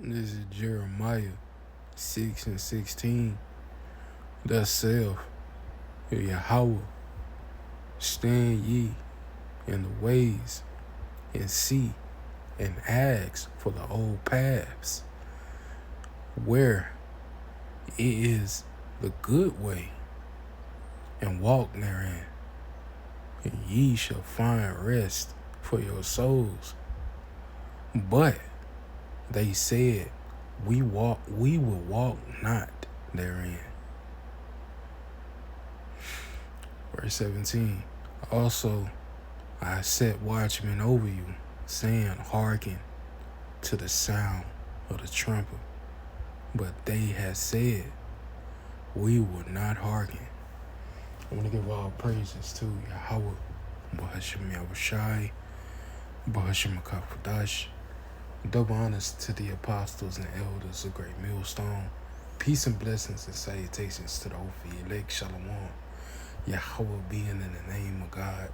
This is Jeremiah 6 and 16. Thus saith Yahweh, stand ye in the ways and see and ask for the old paths, where it is the good way, and walk therein, and ye shall find rest for your souls. But they said, we will walk not therein. Verse 17. Also I set watchmen over you, saying, Hearken to the sound of the trumpet. But they had said, we will not hearken. I want to give all praises to Yahweh, Bahashim Yahushai, Bahashim Akafadash. Double honors to the apostles and elders of Great Millstone. Peace and blessings and salutations to the Ophi elect Shalom. Yahweh being in the name of God,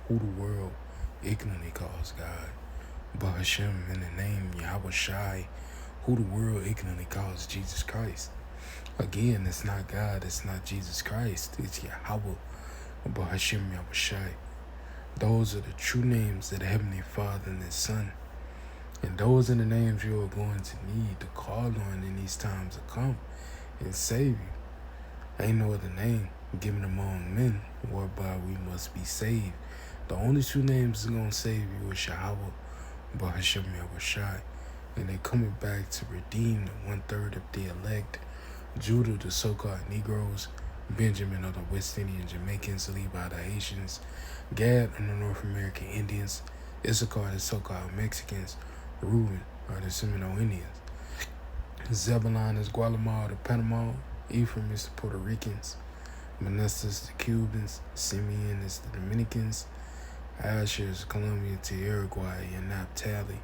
who the world ignorantly calls God. Bahashim in the name Yahweh Shai, who the world ignorantly calls Jesus Christ. Again, it's not God, it's not Jesus Christ, it's Yahweh, Bahashim Yahweh Shai. Those are the true names of the Heavenly Father and His Son. And those are the names you are going to need to call on in these times to come and save you. Ain't no other name given among men whereby we must be saved. The only two names that's going to save you is Yahweh, Bahashim Yahweh Shai. And they're coming back to redeem the 1/3 of the elect, Judah, the so-called Negroes, Benjamin of the West Indian Jamaicans, Levi the Haitians, Gad and the North American Indians, Issachar the so-called Mexicans, Reuben are the Seminole Indians, Zebulon is Guatemala the Panama, Ephraim is the Puerto Ricans, Manasseh is the Cubans, Simeon is the Dominicans, Asher is Colombia to Uruguay, and Naphtali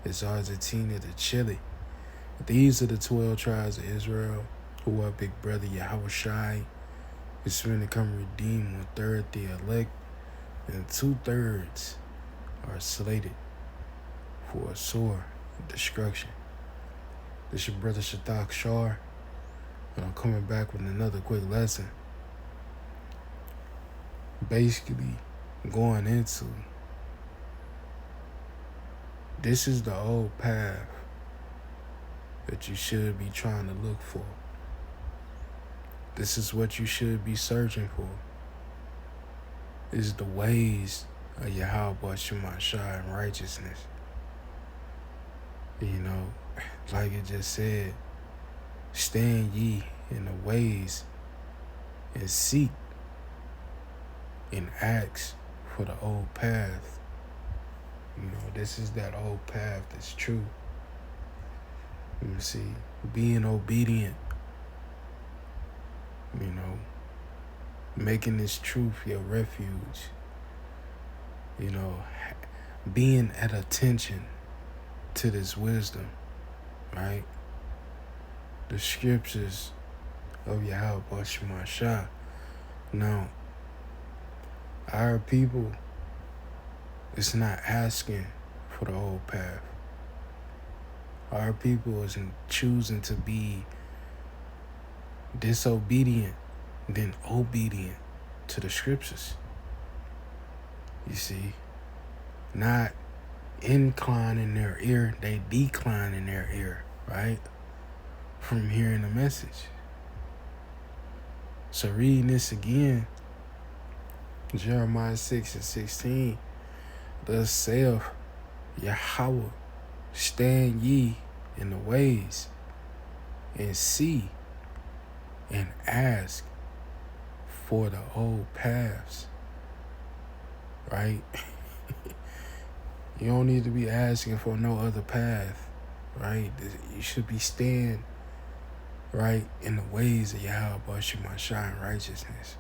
is Argentina to Chile. These are the 12 tribes of Israel, who are big brother Yahweh Shai is going to come redeem 1/3 the elect, and 2/3 are slated for a sore destruction. This is your brother Shadak Shar, and I'm coming back with another quick lesson. Basically, going into this is the old path that you should be trying to look for. This is what you should be searching for. Is the ways of Yahweh Shema Shai and righteousness. You know, like it just said, stand ye in the ways and seek and ask for the old path. You know, this is that old path that's true. Let me see, being obedient, you know, making this truth your refuge, you know, being at attention to this wisdom, right? The scriptures of Yahweh Shema Shai. Now, our people is not asking for the old path. Our people is choosing to be disobedient than obedient to the scriptures. You see, not inclining their ear, they decline in their ear, right? From hearing the message. So reading this again, Jeremiah 6 and 16, thus saith Yahweh, stand ye in the ways and see and ask for the old paths, right? You don't need to be asking for no other path, right? You should be staying right in the ways of Yahweh Shema Shai in righteousness.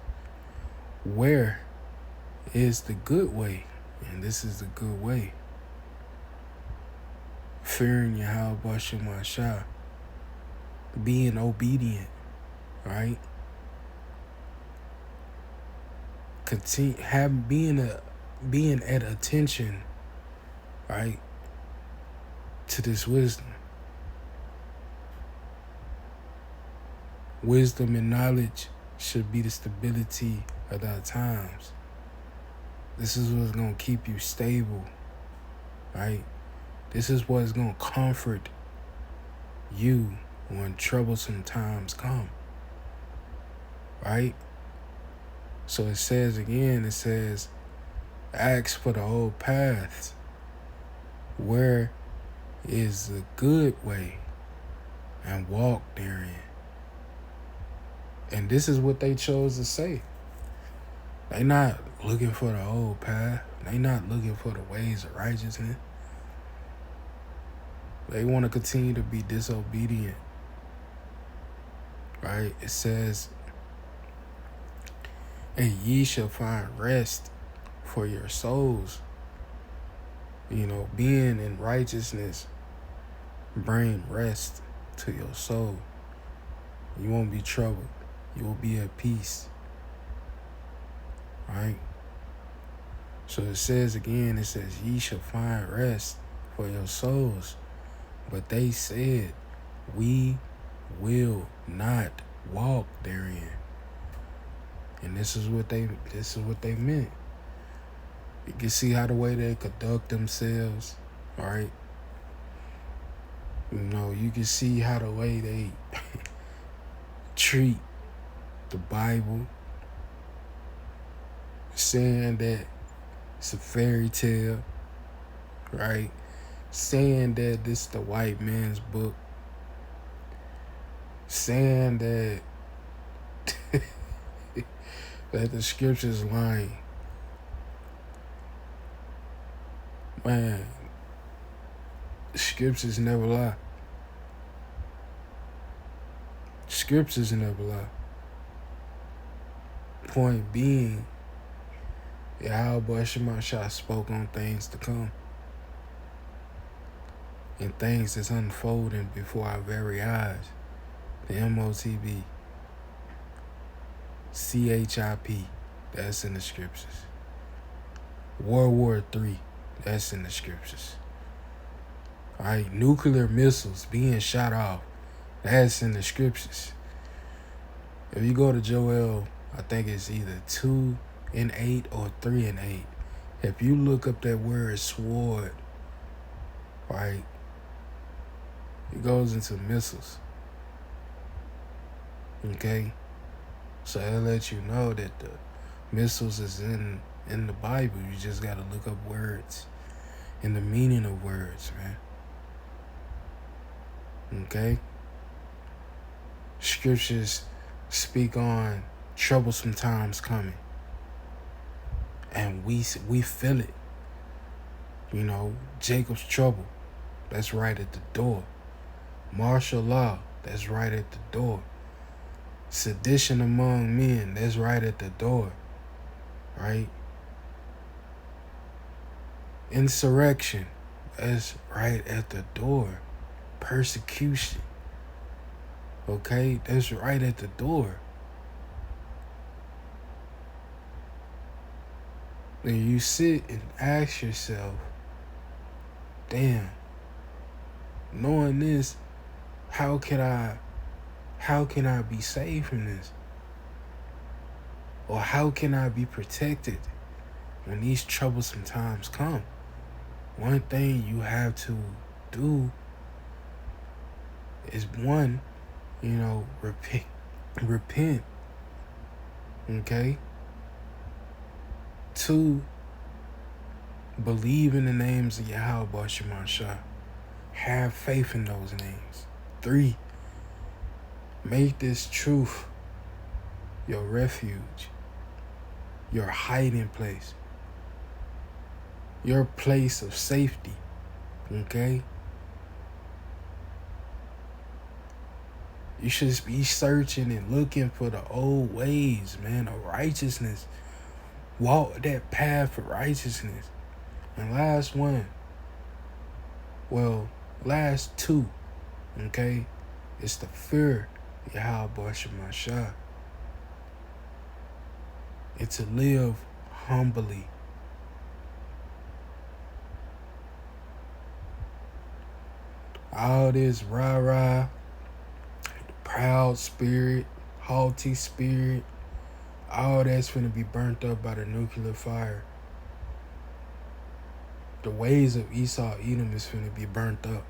Where is the good way? And this is the good way. Fearing Yahweh Shema Shai, being obedient, right? Being at attention, right, to this wisdom. Wisdom and knowledge should be the stability of our times. This is what's going to keep you stable, right? This is what's going to comfort you when troublesome times come, right? So it says again, ask for the old paths. Where is the good way? And walk therein. And this is what they chose to say. They not looking for the old path. They not looking for the ways of righteousness. They want to continue to be disobedient. Right? It says, and ye shall find rest for your souls. Being in righteousness bring rest to your soul. You won't be troubled. You will be at peace. Right? So it says again, ye shall find rest for your souls. But they said, we will not walk therein. And this is what they meant. You can see how the way they conduct themselves, right? You can see how the way they treat the Bible, saying that it's a fairy tale, right? Saying that this is the white man's book, saying that that the scripture's lying. Man, the scriptures never lie. Scriptures never lie. Point being, Yahweh Shemashah spoke on things to come. And things that's unfolding before our very eyes. The MOTB. CHIP. That's in the scriptures. World War III. That's in the scriptures. Alright, nuclear missiles being shot off. That's in the scriptures. If you go to Joel, I think it's either 2:8 or 3:8. If you look up that word sword, right, it goes into missiles. Okay? So it'll let you know that the missiles is in the Bible. You just gotta look up words and the meaning of words, man. Okay? Scriptures speak on troublesome times coming. And we feel it. Jacob's trouble, that's right at the door. Martial law, that's right at the door. Sedition among men, that's right at the door. Right? Insurrection, that's right at the door. Persecution, okay, that's right at the door. And you sit and ask yourself, damn, knowing this, how can I be saved from this? Or how can I be protected when these troublesome times come? One thing you have to do is one, repent. Okay? 2, believe in the names of Yahweh Shemashah. Have faith in those names. 3, make this truth your refuge, your hiding place, your place of safety. Okay? You should be searching and looking for the old ways, man, of righteousness. Walk that path of righteousness. And last 2, okay, it's the fear of Yahweh Shemashah. It's to live humbly. All this rah-rah, proud spirit, haughty spirit, all that's finna be burnt up by the nuclear fire. The ways of Esau Edom is finna be burnt up.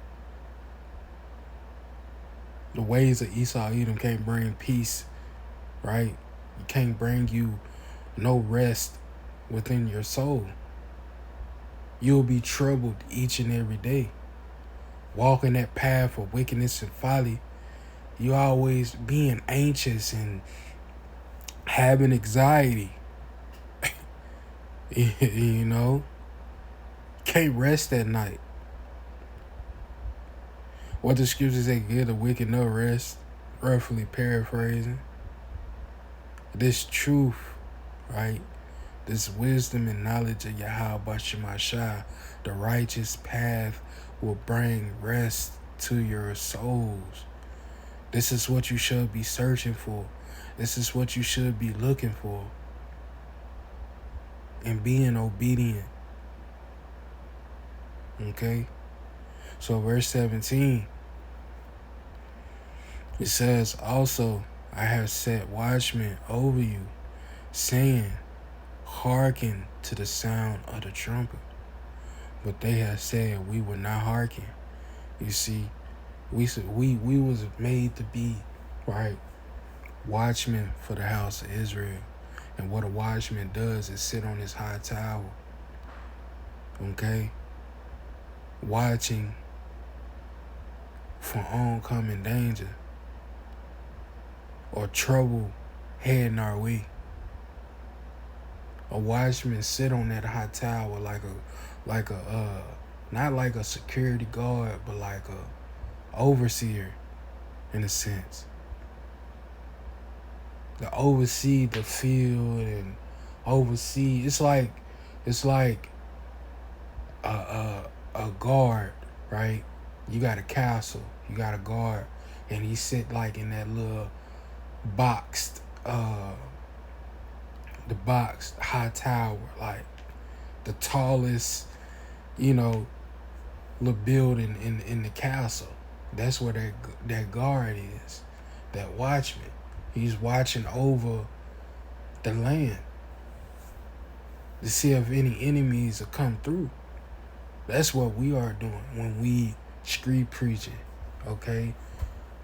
The ways of Esau Edom can't bring peace, right? It can't bring you no rest within your soul. You'll be troubled each and every day. Walking that path of wickedness and folly, you always being anxious and having anxiety. You know? Can't rest at night. What the scriptures say, give the wicked no rest, roughly paraphrasing. This truth, right? This wisdom and knowledge of Yahweh Shemashah, the righteous path, will bring rest to your souls. This is what you should be searching for. This is what you should be looking for. And being obedient. Okay? So verse 17, it says, also, I have set watchmen over you, saying, hearken to the sound of the trumpet. But they have said, we will not hearken. You see, we was made to be, right, watchmen for the house of Israel. And what a watchman does is sit on his high tower, okay, watching for oncoming danger or trouble heading our way. A watchman sit on that high tower like a not like a security guard, but like a overseer in a sense. To oversee the field and oversee, it's like a guard, right? You got a castle, you got a guard, and he sit like in that little boxed high tower, like the tallest, little building in the castle. That's where that guard is, that watchman. He's watching over the land to see if any enemies will come through. That's what we are doing when we street preaching, okay?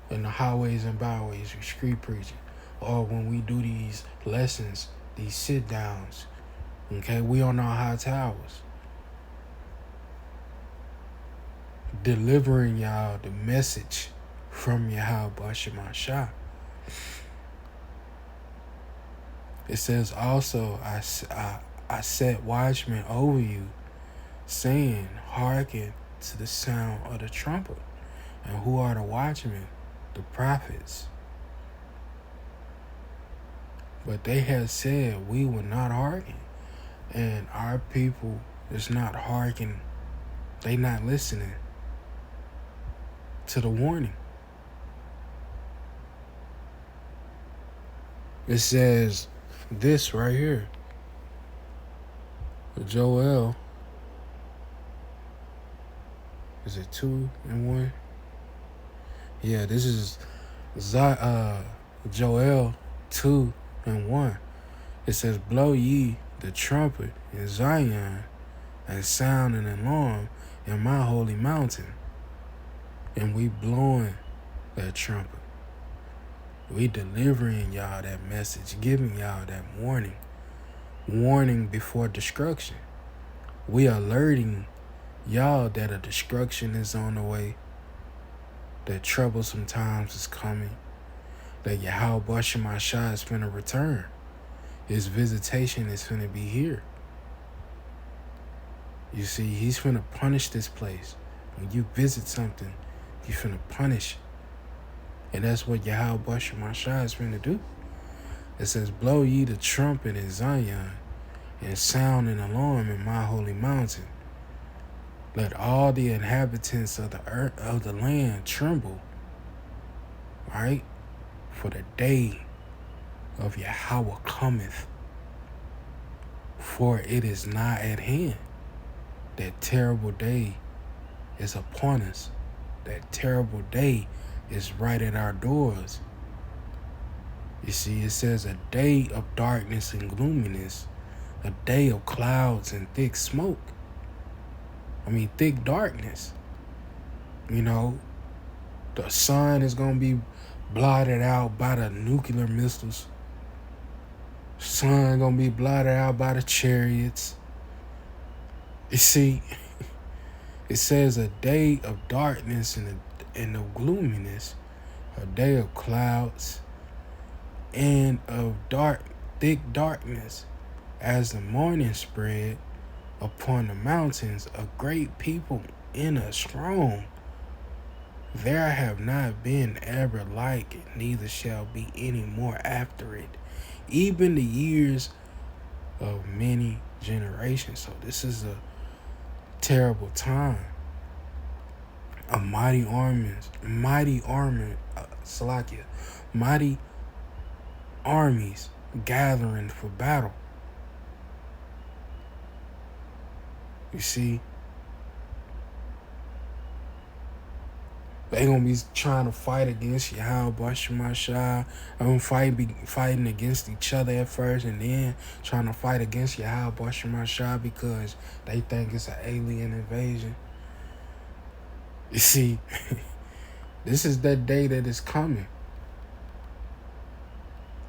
In the highways and byways, we street preaching. Or when we do these lessons, these sit downs, okay? We on our high towers, delivering y'all the message from Yahweh Shemashah. It says also, I set watchmen over you, saying, hearken to the sound of the trumpet. And who are the watchmen? The prophets. But they have said, we will not hearken. And our people is not hearkening. They not listening to the warning. It says this right here. Joel. Is it 2 and 1? Yeah, this is Joel 2 and 1. It says, blow ye the trumpet in Zion, and sound an alarm in my holy mountain. And we blowing that trumpet. We delivering y'all that message, giving y'all that warning before destruction. We alerting y'all that a destruction is on the way, that troublesome times is coming, that Yahweh Shemashah is finna return. His visitation is finna be here. You see, he's finna punish this place. When you visit something, he's finna punish. And that's what Yahweh Shemashah is finna do. It says, blow ye the trumpet in Zion, and sound an alarm in my holy mountain. Let all the inhabitants of the earth, of the land, tremble. Right? For the day of Yahweh cometh, for it is not at hand. That terrible day is upon us. That terrible day is right at our doors. You see, it says a day of darkness and gloominess, a day of clouds and thick smoke. Thick darkness. You know, the sun is going to be blotted out by the nuclear missiles. Sun going to be blotted out by the chariots. You see, it says a day of darkness and of gloominess, a day of clouds and of thick darkness. As the morning spread upon the mountains, a great people and a strong. There have not been ever like it, neither shall be any more after it, even the years of many generations. So this is a terrible time. A mighty armies gathering for battle. You see, they gonna be trying to fight against Yahweh Shemashah. Fighting against each other at first, and then trying to fight against Yahweh Shemashah because they think it's an alien invasion. You see, this is that day that is coming.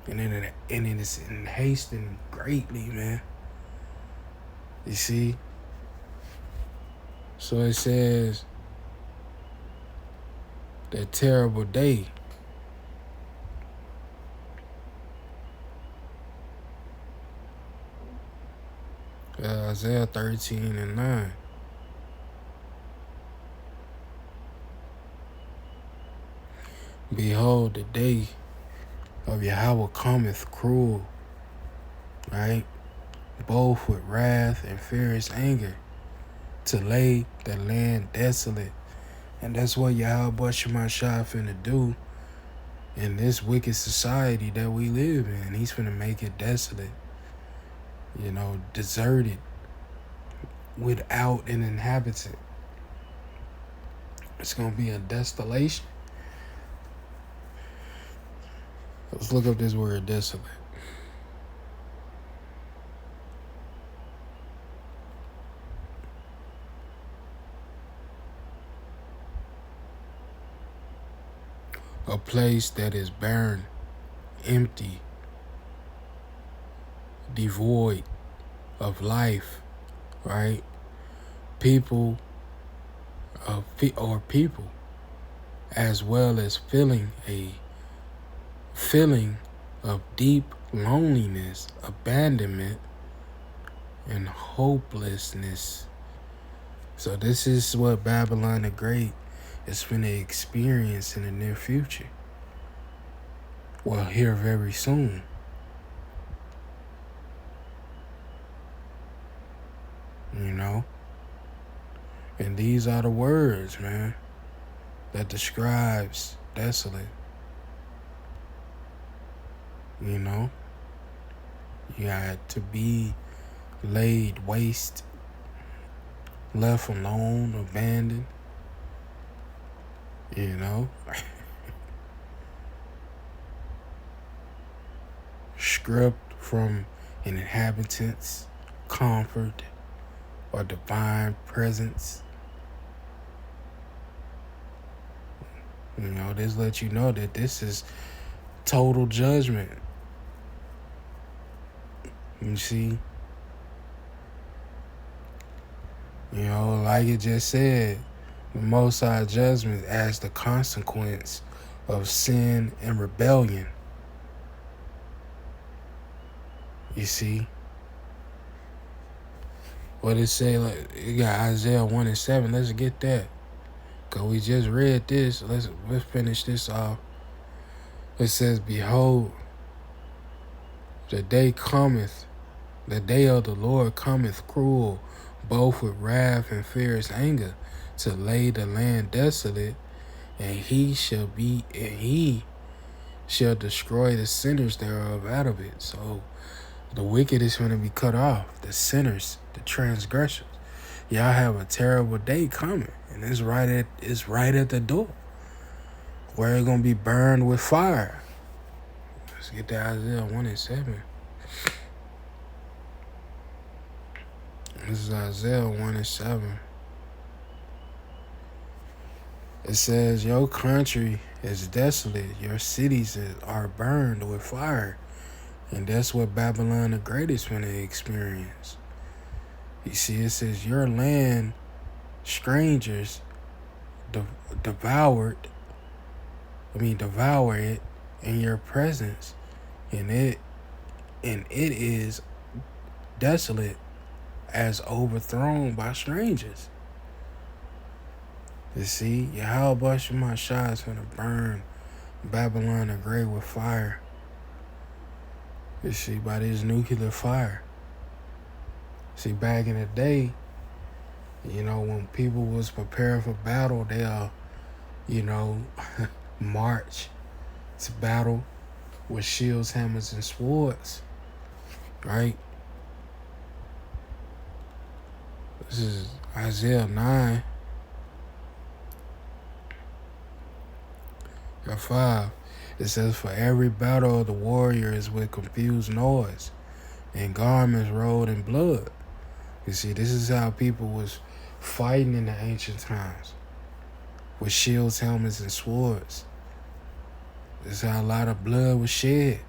And it is hastening greatly, man. You see? So it says, that terrible day. Isaiah 13:9. Behold, the day of Yahweh cometh cruel, right? Both with wrath and furious anger, to lay the land desolate. And that's what Yahweh Shemashah finna do in this wicked society that we live in. He's finna make it desolate, deserted, without an inhabitant. It's gonna be a desolation. Let's look up this word, desolate. A place that is barren, empty, devoid of life, right? People, as well as feeling a feeling of deep loneliness, abandonment, and hopelessness. So this is what Babylon the Great is going to experience in the near future. Well, here very soon. And these are the words, man, that describes desolate. You got to be laid waste, left alone, abandoned. Stripped from an inhabitant's comfort or divine presence. This lets you know that this is total judgment. You see? Like it just said, the Most High judgment as the consequence of sin and rebellion. You see? What it say? You got Isaiah 1:7. Let's get that. Because we just read this. Let's finish this off. It says, behold, the day cometh, the day of the Lord cometh cruel, both with wrath and fierce anger, to lay the land desolate, and he shall destroy the sinners thereof out of it. So the wicked is going to be cut off, the sinners, the transgressors. Y'all have a terrible day coming, and it's right at the door, where it's going to be burned with fire. get to Isaiah 1 and 7. This is Isaiah 1 and 7. It says, your country is desolate. Your cities are burned with fire. And that's what Babylon the Great is going to experience. You see, it says, your land, strangers devour it in your presence. And it is desolate as overthrown by strangers. You see, Yahweh Shemashah is going to burn Babylon the Great with fire. You see, by this nuclear fire. See, back in the day, when people was preparing for battle, they'll, march to battle with shields, hammers, and swords. Right? This is Isaiah 9. 5. It says, for every battle of the warrior is with confused noise and garments rolled in blood. You see, this is how people was fighting in the ancient times, with shields, helmets, and swords. This is how a lot of blood was shed.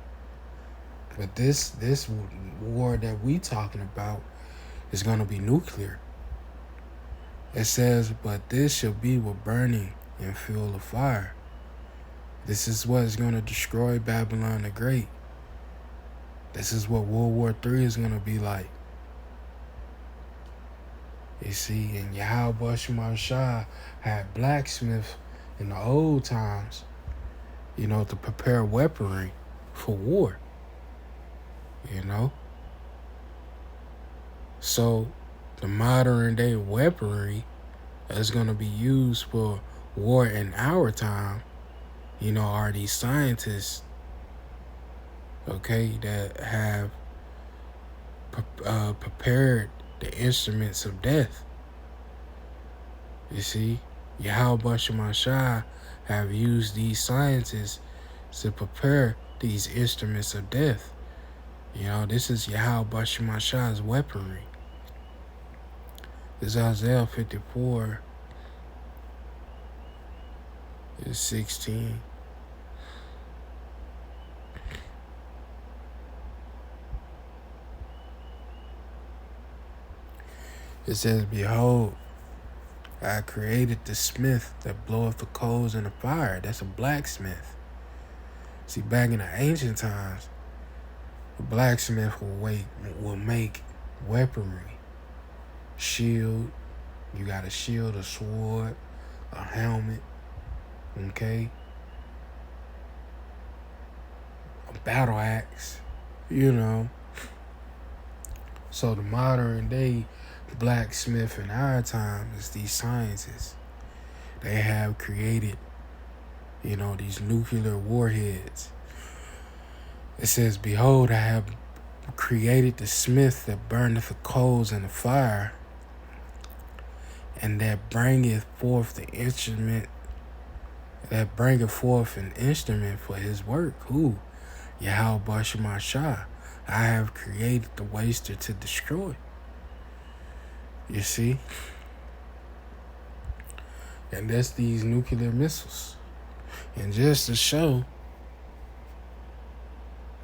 But this war that we talking about is going to be nuclear. It says, but this shall be with burning and fuel of fire. This is what is going to destroy Babylon the Great. This is what World War III is going to be like. You see, and Yahweh Shemashah had blacksmiths in the old times, to prepare weaponry for war. So the modern day weaponry that's going to be used for war in our time, are these scientists, that have prepared the instruments of death. You see, Yahweh Shemashah have used these scientists to prepare these instruments of death. This is Yahweh Shemashah's weaponry. This is Isaiah 54, 16. It says, behold, I created the smith that bloweth the coals in the fire. That's a blacksmith. See, back in the ancient times, the blacksmith will make weaponry. Shield. You got a shield, a sword, a helmet. A battle axe. So the modern day blacksmith in our time is these scientists. They have created, these nuclear warheads. It says, behold, I have created the smith that burneth the coals in the fire, and that bringeth forth an instrument for his work. Who? Yahweh Shemashah. I have created the waster to destroy. You see? And that's these nuclear missiles. And just to show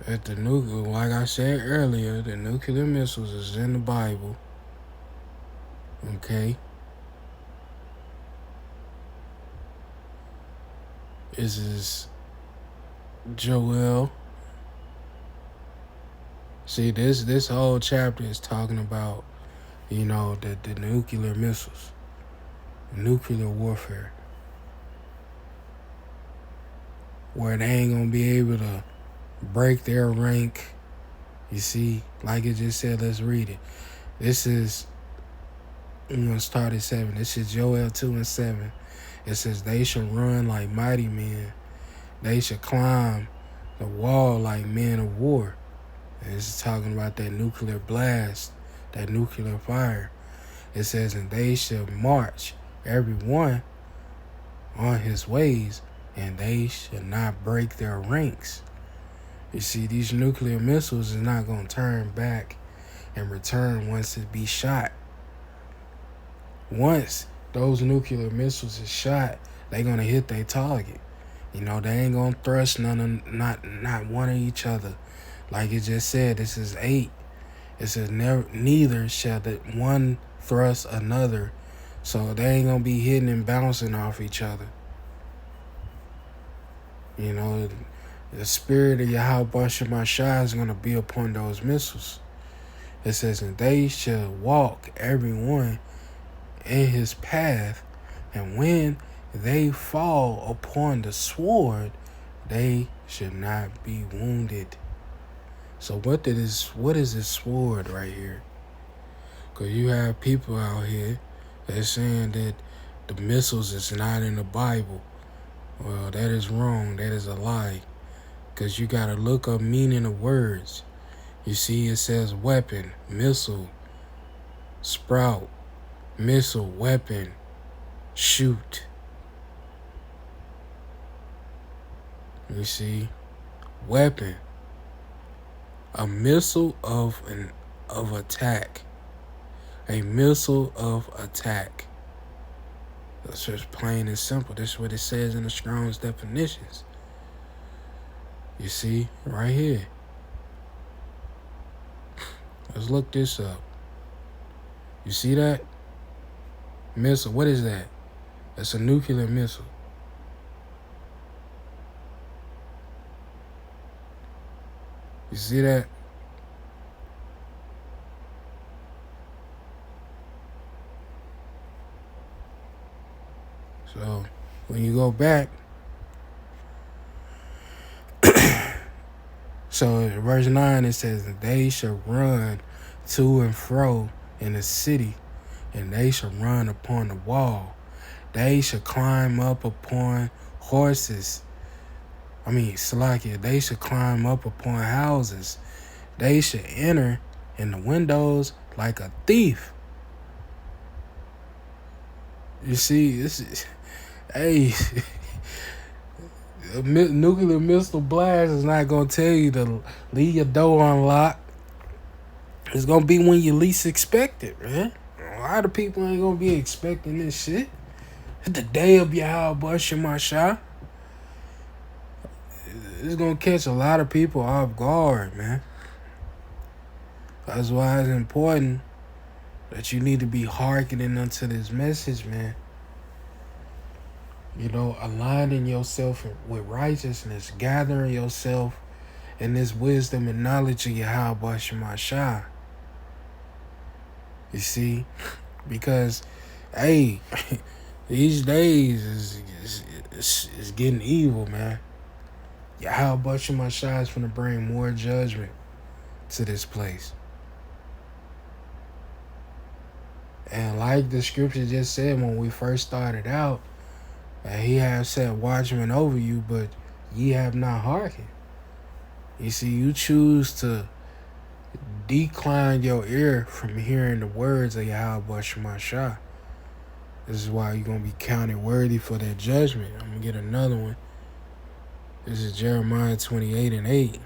that like I said earlier, the nuclear missiles is in the Bible. This is Joel. See, this whole chapter is talking about, the nuclear missiles, nuclear warfare, where they ain't gonna be able to break their rank. You see, like it just said, let's read it. This is, start at 7. This is Joel 2 and 7. It says, they shall run like mighty men. They shall climb the wall like men of war. And this is talking about that nuclear blast, that nuclear fire. It says, and they shall march every one on his ways, and they shall not break their ranks. You see, these nuclear missiles is not going to turn back and return once it be shot. Once those nuclear missiles is shot, they going to hit their target. You know, they ain't going to thrust not one of each other. Like it just said, this is 8. It says neither shall the one thrust another. So they ain't going to be hitting and bouncing off each other. You know, the spirit of Yahweh Shemashah is going to be upon those missiles. It says, and they shall walk every one in his path, and when they fall upon the sword, they should not be wounded. So what is this sword right here? Because you have people out here that's saying that the missiles is not in the Bible. Well, that is wrong. That is a lie. Because you got to look up meaning of words. You see, it says weapon, missile, sprout, missile, weapon, shoot. You see, weapon, a missile of attack, a missile of attack. That's just plain and simple. That's what it says in the Strong's definitions. You see, right here. Let's look this up. You see that? Missile. What is that? That's a nuclear missile. You see that? So, when you go back, so in verse 9 it says, they shall run to and fro in the city, and they shall run upon the wall. They shall climb up upon horses. Salakia, they shall climb up upon houses. They shall enter in the windows like a thief. You see, this is, hey, a nuclear missile blast is not going to tell you to leave your door unlocked. It's going to be when you least expect it, man. A lot of people ain't going to be expecting this shit. It's the day of Yahweh Shemashah. It's going to catch a lot of people off guard, man. That's why it's important that you need to be hearkening unto this message, man. You know, aligning yourself with righteousness, gathering yourself in this wisdom and knowledge of Yahweh Shemashah. You see? Because, hey, these days is getting evil, man. Yahweh Shemashah is finna bring more judgment to this place. And like the scripture just said when we first started out, that he has set watchmen over you, but ye have not hearkened. You see, you choose to decline your ear from hearing the words of Yahweh Shemashah. This is why you're going to be counted worthy for that judgment. I'm going to get another one. This is Jeremiah 28:8.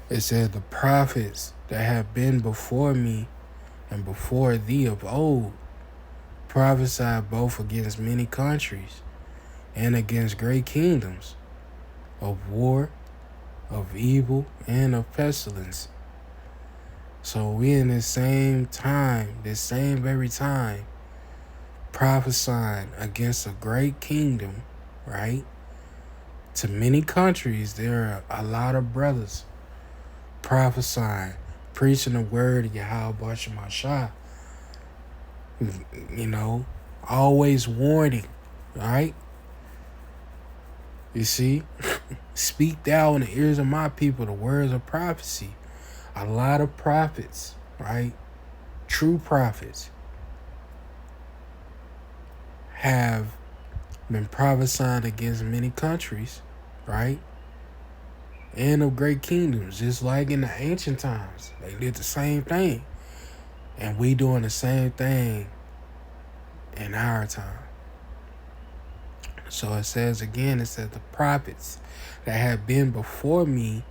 It says, the prophets that have been before me and before thee of old prophesied both against many countries and against great kingdoms, of war, of evil, and of pestilence. So we in this same very time, prophesying against a great kingdom, right? To many countries, there are a lot of brothers prophesying, preaching the word of Yahweh Shemashah. You know, always warning, right? You see, speak thou in the ears of my people the words of prophecy. A lot of prophets, right? True prophets have been prophesying against many countries, right? And of great kingdoms, just like in the ancient times. They did the same thing. And we doing the same thing in our time. So it says again, it says the prophets that have been before me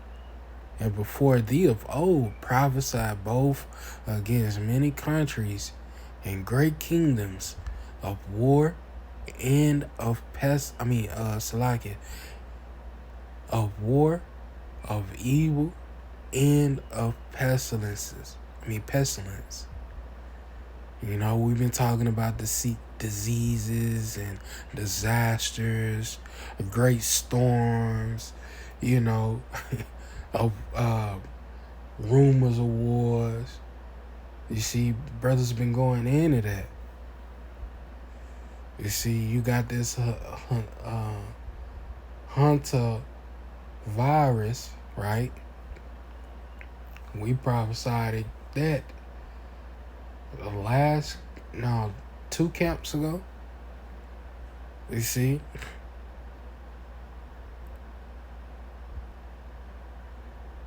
and before thee of old prophesied both against many countries and great kingdoms of war and of Salakia, of war, of evil, and of pestilence. You know, we've been talking about the diseases and disasters, great storms, you know, of rumors of wars. You see, brothers been going into that. You see, you got this Hunter virus, right? We prophesied that two camps ago. You see,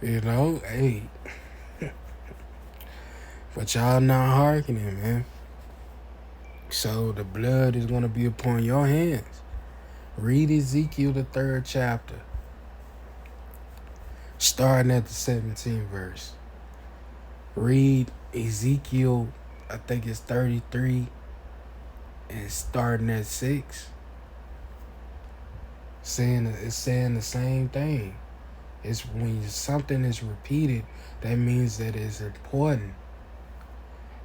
hey, but y'all not hearkening, man. So the blood is going to be upon your hands. Read Ezekiel, the 3rd chapter, starting at the 17th verse. Read Ezekiel, I think it's 33, and starting at 6. It's saying the same thing. It's when something is repeated, that means that it's important.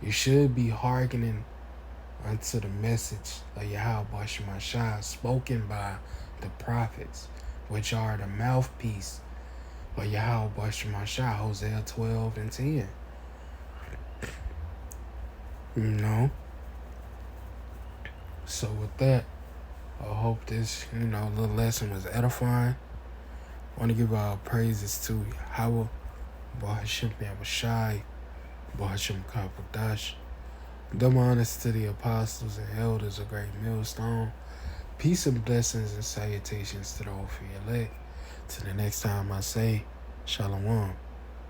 You should be hearkening unto the message of Yahweh Shemashah spoken by the prophets, which are the mouthpiece of Yahweh Shemashah, Hosea 12 and 10. You know? So with that, I hope this, little lesson was edifying. I want to give our praises to Yahweh, Bahashim Yahushai, Bahashim Kapadash. Double honors to the apostles and elders of Great Millstone. Peace and blessings and salutations to the Ophi elect. Till the next time I say, Shalom.